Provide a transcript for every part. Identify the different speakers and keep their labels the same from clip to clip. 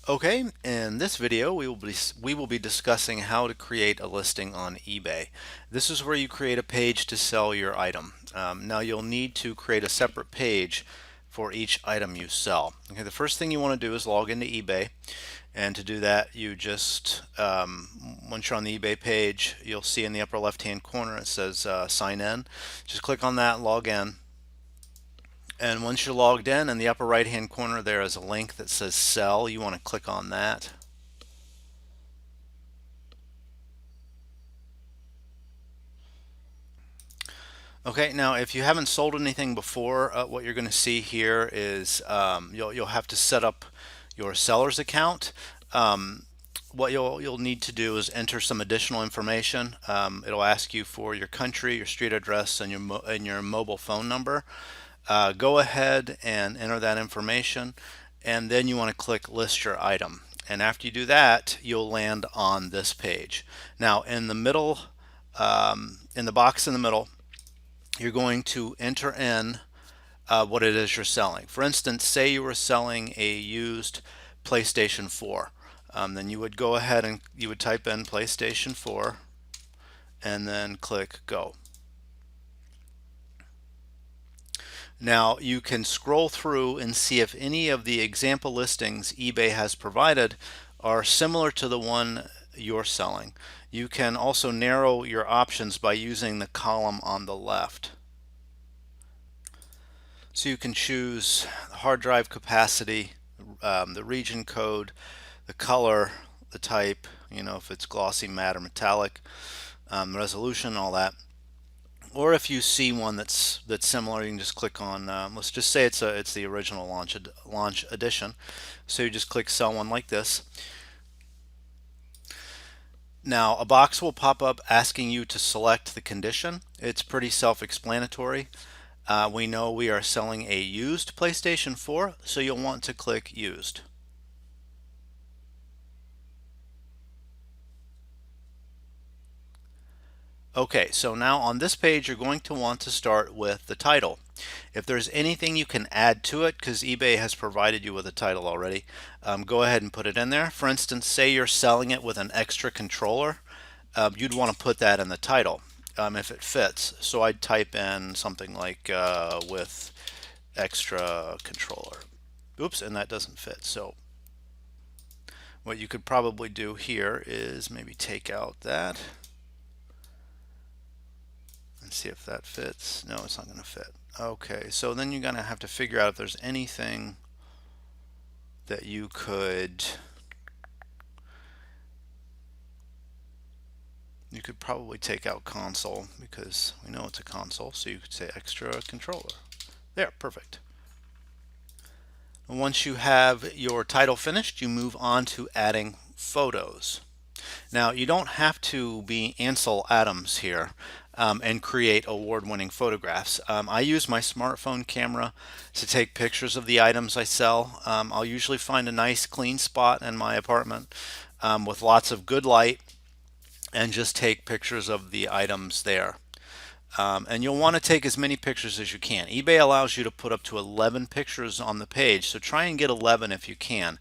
Speaker 1: Okay, in this video we will be discussing how to create a listing on eBay. This is where you create a page to sell your item. Now you'll need to create a separate page for each item you sell. Okay, the first thing you want to do is log into eBay, and to do that you just once you're on the eBay page, you'll see in the upper left hand corner it says sign in. Just click on that, log in. And once you're logged in the upper right hand corner there is a link that says sell. You want to click on that. Okay, now if you haven't sold anything before, what you're going to see here is you'll have to set up your seller's account. What you'll need to do is enter some additional information. It'll ask you for your country, your street address, and your mobile phone number. Go ahead and enter that information, and then you want to click list your item. And after you do that, you'll land on this page. Now in the middle, in the box in the middle, you're going to enter in what it is you're selling. For instance, say you were selling a used PlayStation 4. Then you would go ahead and you would type in PlayStation 4 and then click go. Now you can scroll through and see if any of the example listings eBay has provided are similar to the one you're selling. You can also narrow your options by using the column on the left. So you can choose hard drive capacity, the region code, the color, the type, if it's glossy, matte, or metallic, resolution, all that. Or if you see one that's similar, you can just click on. Let's just say it's the original launch edition. So you just click sell one like this. Now a box will pop up asking you to select the condition. It's pretty self-explanatory. We know we are selling a used PlayStation 4, so you'll want to click used. Okay, so now on this page you're going to want to start with the title. If there's anything you can add to it, because eBay has provided you with a title already, go ahead and put it in there. For instance, say you're selling it with an extra controller, you'd want to put that in the title if it fits. So I'd type in something like with extra controller. Oops, and that doesn't fit. So what you could probably do here is maybe take out that and see if that fits. No, it's not going to fit. Okay, so then you're going to have to figure out if there's anything that you could probably take out console, because we know it's a console, so you could say extra controller. There, perfect. And once you have your title finished, you move on to adding photos. Now you don't have to be Ansel Adams here and create award-winning photographs. I use my smartphone camera to take pictures of the items I sell. I'll usually find a nice clean spot in my apartment with lots of good light and just take pictures of the items there. And you'll want to take as many pictures as you can. eBay allows you to put up to 11 pictures on the page, so try and get 11 if you can.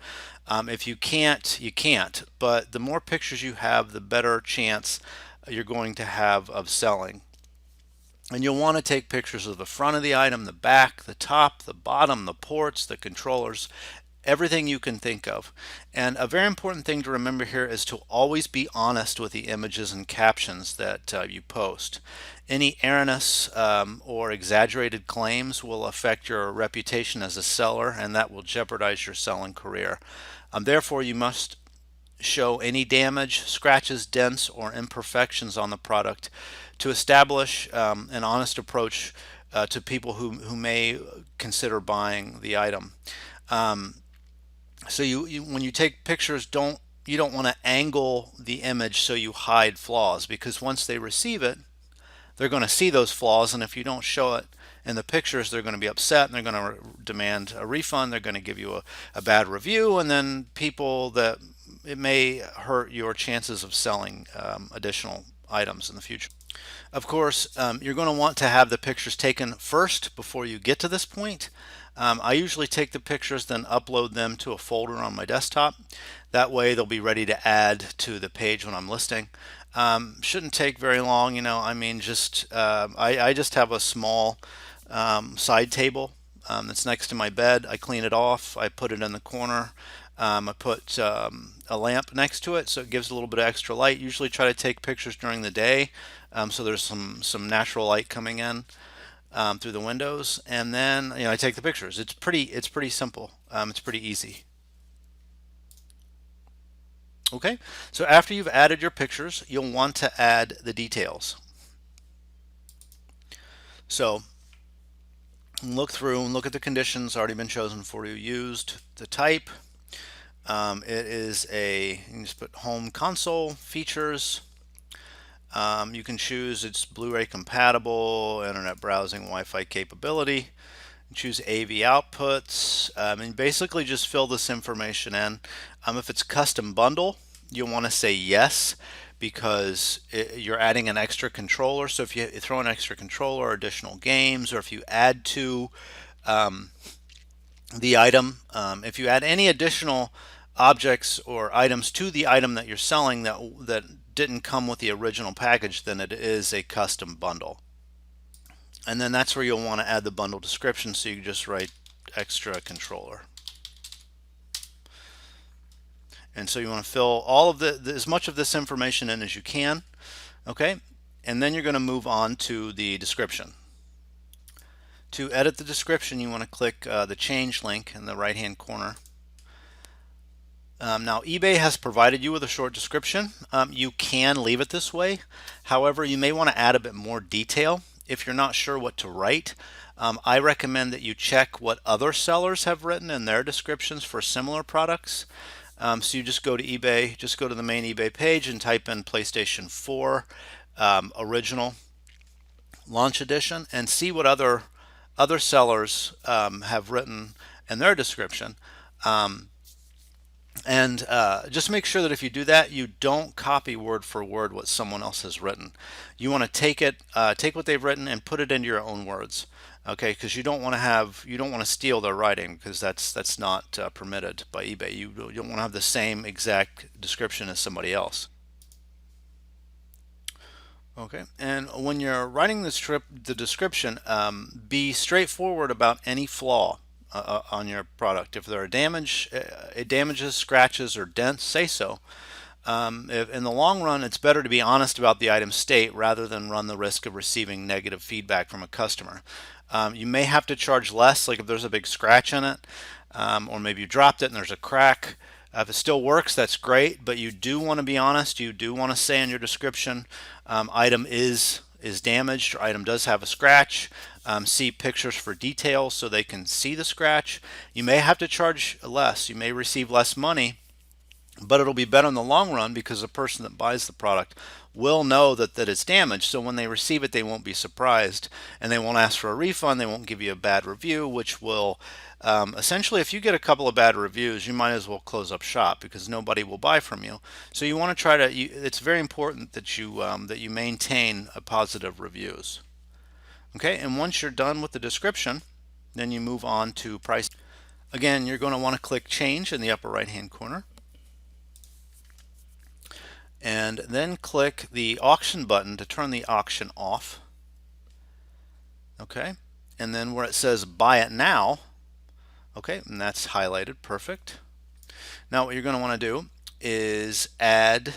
Speaker 1: If you can't, you can't. But the more pictures you have, the better chance you're going to have of selling. And you'll want to take pictures of the front of the item, the back, the top, the bottom, the ports, the controllers, everything you can think of. And a very important thing to remember here is to always be honest with the images and captions that you post. Any erroneous or exaggerated claims will affect your reputation as a seller, and that will jeopardize your selling career. Therefore, you must show any damage, scratches, dents, or imperfections on the product to establish an honest approach to people who may consider buying the item. So when you take pictures, you don't want to angle the image so you hide flaws, because once they receive it, they're going to see those flaws, and if you don't show it in the pictures, they're going to be upset and they're going to demand a refund. They're going to give you a bad review, and then it may hurt your chances of selling additional items in the future. Of course, you're going to want to have the pictures taken first before you get to this point. I usually take the pictures, then upload them to a folder on my desktop. That way they'll be ready to add to the page when I'm listing. Shouldn't take very long, you know. I mean, I just have a small side table that's next to my bed. I clean it off. I put it in the corner. I put a lamp next to it so it gives a little bit of extra light. Usually try to take pictures during the day, so there's some natural light coming in through the windows, and then I take the pictures. It's pretty simple. It's pretty easy. Okay, so after you've added your pictures, you'll want to add the details. So look through and look at the conditions already been chosen for you. Used, the type. It is you can just put home console features. You can choose it's Blu-ray compatible, internet browsing, Wi-Fi capability. Choose AV outputs, and basically just fill this information in. If it's custom bundle, you'll want to say yes, because you're adding an extra controller. So if you throw an extra controller, additional games, or if you add to the item, if you add any additional objects or items to the item that you're selling that didn't come with the original package, then it is a custom bundle. And then that's where you'll want to add the bundle description, so you can just write extra controller. And so you want to fill all of as much of this information in as you can. Okay, and then you're going to move on to the description. To edit the description, you want to click the change link in the right hand corner. Now eBay has provided you with a short description. You can leave it this way. However, you may want to add a bit more detail if you're not sure what to write. I recommend that you check what other sellers have written in their descriptions for similar products. So you just go to eBay, just go to the main eBay page and type in PlayStation 4 original launch edition, and see what other sellers have written in their description. And just make sure that if you do that, you don't copy word for word what someone else has written. You want to take what they've written and put it into your own words. Okay, because you don't want to steal their writing, because that's not permitted by eBay. You don't want to have the same exact description as somebody else. Okay, and when you're writing the description, be straightforward about any flaw on your product. If there are damages, scratches, or dents, say so. If in the long run, it's better to be honest about the item's state rather than run the risk of receiving negative feedback from a customer. You may have to charge less, like if there's a big scratch in it, or maybe you dropped it and there's a crack. If it still works, that's great, but you do want to be honest. You do want to say in your description, item is damaged, or item does have a scratch. See pictures for details so they can see the scratch. You may have to charge less. You may receive less money, but it'll be better in the long run, because the person that buys the product will know that it's damaged. So when they receive it, they won't be surprised, and they won't ask for a refund. They won't give you a bad review, which will essentially, if you get a couple of bad reviews, you might as well close up shop, because nobody will buy from you. So you want to try to. It's very important that you maintain positive reviews. Okay, and once you're done with the description, then you move on to price. Again, you're going to want to click change in the upper right hand corner, and then click the auction button to turn the auction off. Okay, and then where it says buy it now, okay, and that's highlighted, perfect. Now what you're going to want to do is add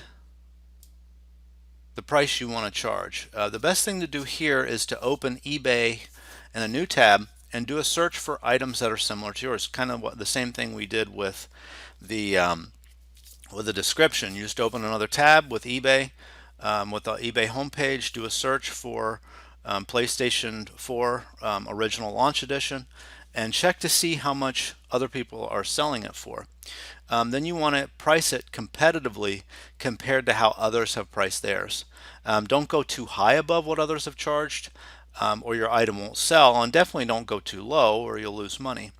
Speaker 1: the price you want to charge. The best thing to do here is to open eBay in a new tab and do a search for items that are similar to yours. Kind of the same thing we did with the description. You just open another tab with eBay, with the eBay homepage, do a search for PlayStation 4 original launch edition, and check to see how much other people are selling it for. Then you want to price it competitively compared to how others have priced theirs. Don't go too high above what others have charged, or your item won't sell, and definitely don't go too low or you'll lose money.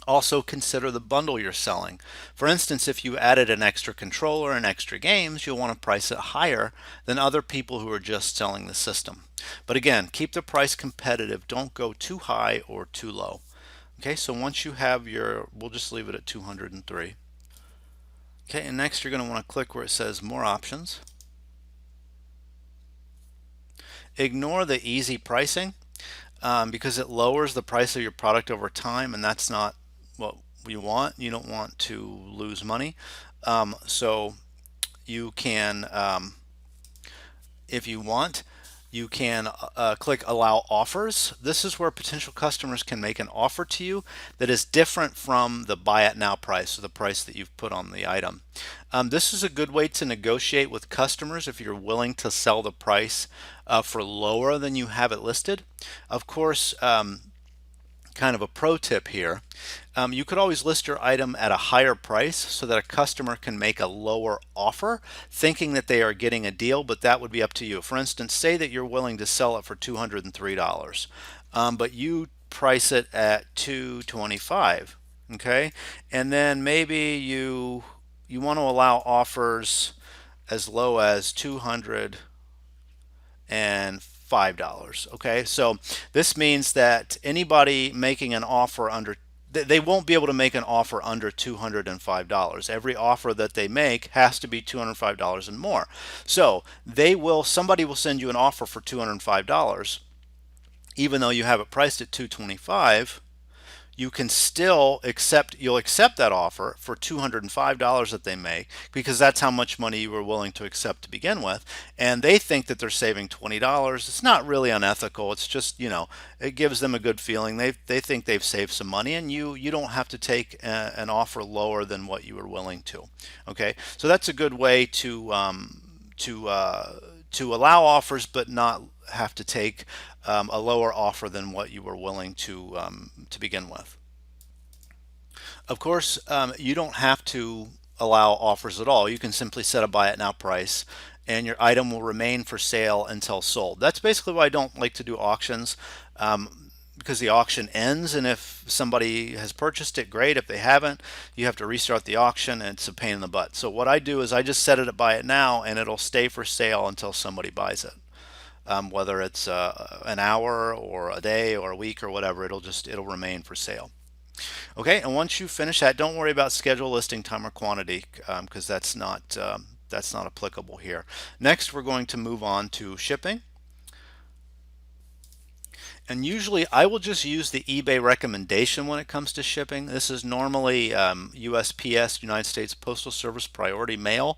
Speaker 1: Also consider the bundle you're selling. For instance, if you added an extra controller and extra games, you'll want to price it higher than other people who are just selling the system. But again, keep the price competitive. Don't go too high or too low. Okay, so once you have your, we'll just leave it at 203. Okay, and next you're going to want to click where it says more options. Ignore the easy pricing because it lowers the price of your product over time, and that's not what you want. You don't want to lose money. So you can, if you want, you can click allow offers. This is where potential customers can make an offer to you that is different from the buy it now price, or the price that you've put on the item. This is a good way to negotiate with customers if you're willing to sell the price for lower than you have it listed. Of course, kind of a pro tip here. You could always list your item at a higher price so that a customer can make a lower offer thinking that they are getting a deal, but that would be up to you. For instance, say that you're willing to sell it for $203, but you price it at $225, okay? And then maybe you want to allow offers as low as $205. Okay, so this means that anybody making an offer under, they won't be able to make an offer under $205. Every offer that they make has to be $205 and more. So somebody will send you an offer for $205, even though you have it priced at $225. You can still you'll accept that offer for $205 that they make, because that's how much money you were willing to accept to begin with. And they think that they're saving $20. It's not really unethical. It's just, it gives them a good feeling. They think they've saved some money, and you don't have to take an offer lower than what you were willing to. Okay, so that's a good way to allow offers but not have to take a lower offer than what you were willing to begin with. Of course, you don't have to allow offers at all. You can simply set a buy it now price, and your item will remain for sale until sold. That's basically why I don't like to do auctions, because the auction ends, and if somebody has purchased it, great. If they haven't, you have to restart the auction, and it's a pain in the butt. So what I do is I just set it at buy it now, and it'll stay for sale until somebody buys it. Whether it's an hour or a day or a week or whatever, it'll remain for sale. Okay, and once you finish that, don't worry about schedule, listing time, or quantity, because that's not applicable here. Next, we're going to move on to shipping. And usually I will just use the eBay recommendation when it comes to shipping. This is normally USPS, United States Postal Service Priority Mail.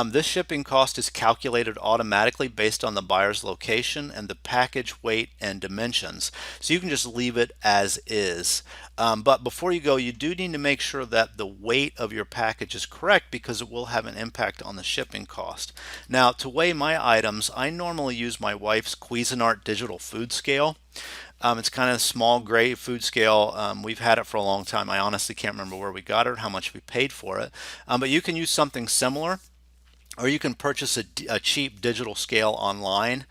Speaker 1: This shipping cost is calculated automatically based on the buyer's location and the package weight and dimensions. So you can just leave it as is. But before you go, you do need to make sure that the weight of your package is correct, because it will have an impact on the shipping cost. Now, to weigh my items, I normally use my wife's Cuisinart digital food scale. It's kind of a small gray food scale. We've had it for a long time. I honestly can't remember where we got it, how much we paid for it. But you can use something similar, or you can purchase a cheap digital scale online.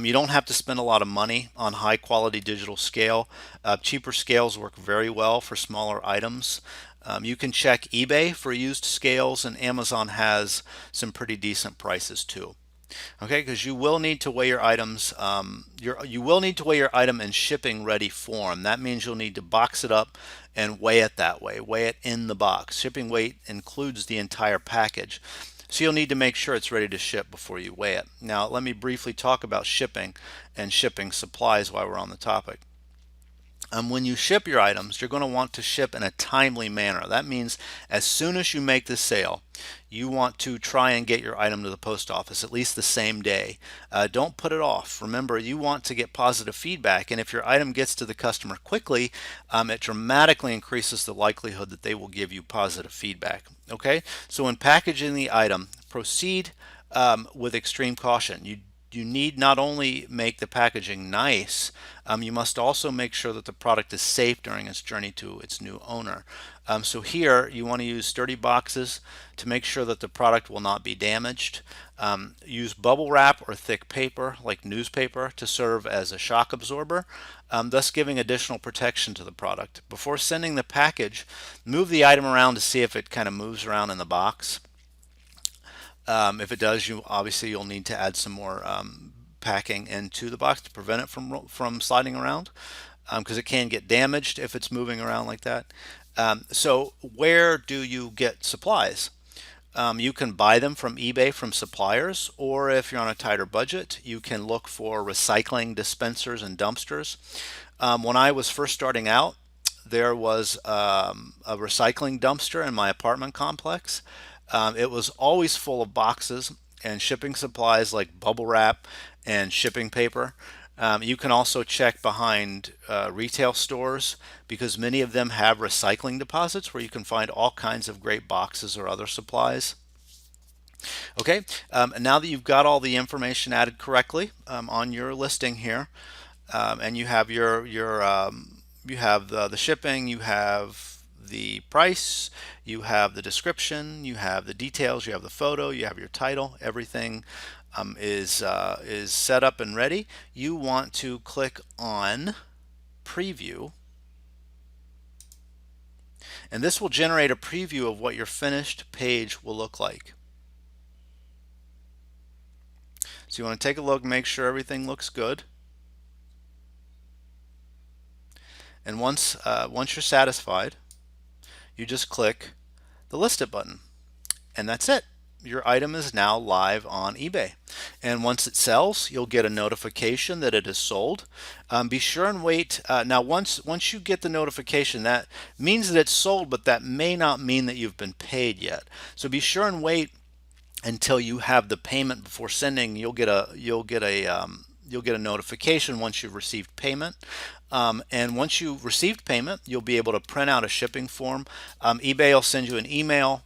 Speaker 1: You don't have to spend a lot of money on high quality digital scale. Cheaper scales work very well for smaller items. You can check eBay for used scales, and Amazon has some pretty decent prices too. Okay, because you will need to weigh your items. You will need to weigh your item in shipping ready form. That means you'll need to box it up and weigh it that way. Weigh it in the box. Shipping weight includes the entire package. So you'll need to make sure it's ready to ship before you weigh it. Now, let me briefly talk about shipping and shipping supplies while we're on the topic. When you ship your items, you're going to want to ship in a timely manner. That means as soon as you make the sale, you want to try and get your item to the post office at least the same day. Don't put it off. Remember, you want to get positive feedback, and if your item gets to the customer quickly, it dramatically increases the likelihood that they will give you positive feedback. Okay, so when packaging the item, proceed with extreme caution. You you need not only make the packaging nice, you must also make sure that the product is safe during its journey to its new owner. So here you want to use sturdy boxes to make sure that the product will not be damaged. Use bubble wrap or thick paper like newspaper to serve as a shock absorber, thus giving additional protection to the product. Before sending the package, move the item around to see if it kind of moves around in the box. If it does, you'll need to add some more packing into the box to prevent it from sliding around, because it can get damaged if it's moving around like that. So where do you get supplies? You can buy them from eBay from suppliers, or if you're on a tighter budget, you can look for recycling dispensers and dumpsters. When I was first starting out, there was a recycling dumpster in my apartment complex. It was always full of boxes and shipping supplies like bubble wrap and shipping paper. You can also check behind retail stores because many of them have recycling deposits where you can find all kinds of great boxes or other supplies. Okay, now that you've got all the information added correctly on your listing here, and you have you have the shipping, you have the price, you have the description, you have the details, you have the photo, you have your title, everything is set up and ready. You want to click on preview, and this will generate a preview of what your finished page will look like. So you want to take a look, make sure everything looks good. And once you're satisfied, you just click the List It button. And that's it. Your item is now live on eBay. And once it sells, you'll get a notification that it is sold. Be sure and wait. Now, once you get the notification, that means that it's sold, but that may not mean that you've been paid yet. So be sure and wait until you have the payment before sending. You'll get a notification once you've received payment. And once you've received payment, you'll be able to print out a shipping form. eBay will send you an email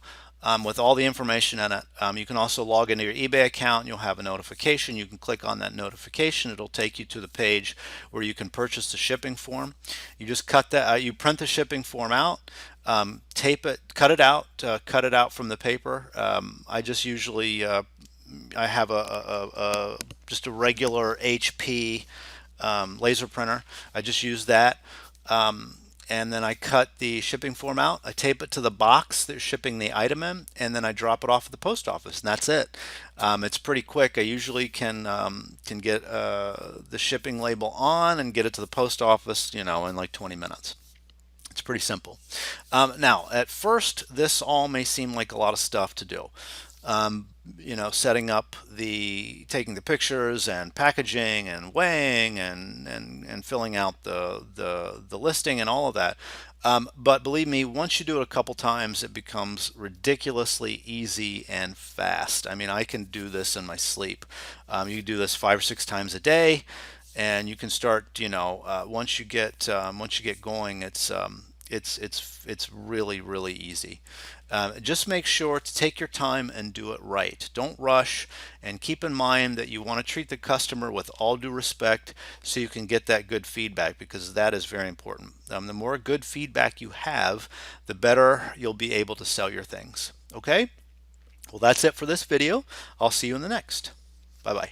Speaker 1: with all the information in it. You can also log into your eBay account and you'll have a notification. You can click on that notification. It'll take you to the page where you can purchase the shipping form. You just you print the shipping form out, tape it, cut it out from the paper. I just usually I have just a regular HP laser printer. I just use that. And then I cut the shipping form out, I tape it to the box that you're shipping the item in, and then I drop it off at the post office, and that's it. It's pretty quick. I usually can get the shipping label on and get it to the post office, in like 20 minutes. It's pretty simple. Now, at first, this all may seem like a lot of stuff to do. Setting up taking the pictures and packaging and weighing and filling out the listing and all of that. But believe me, once you do it a couple times, it becomes ridiculously easy and fast. I mean, I can do this in my sleep. You do this 5 or 6 times a day, and you can start. Once you get going, it's really, really easy. Just make sure to take your time and do it right. Don't rush, and keep in mind that you want to treat the customer with all due respect so you can get that good feedback, because that is very important. The more good feedback you have, the better you'll be able to sell your things. Okay? Well, that's it for this video. I'll see you in the next. Bye-bye.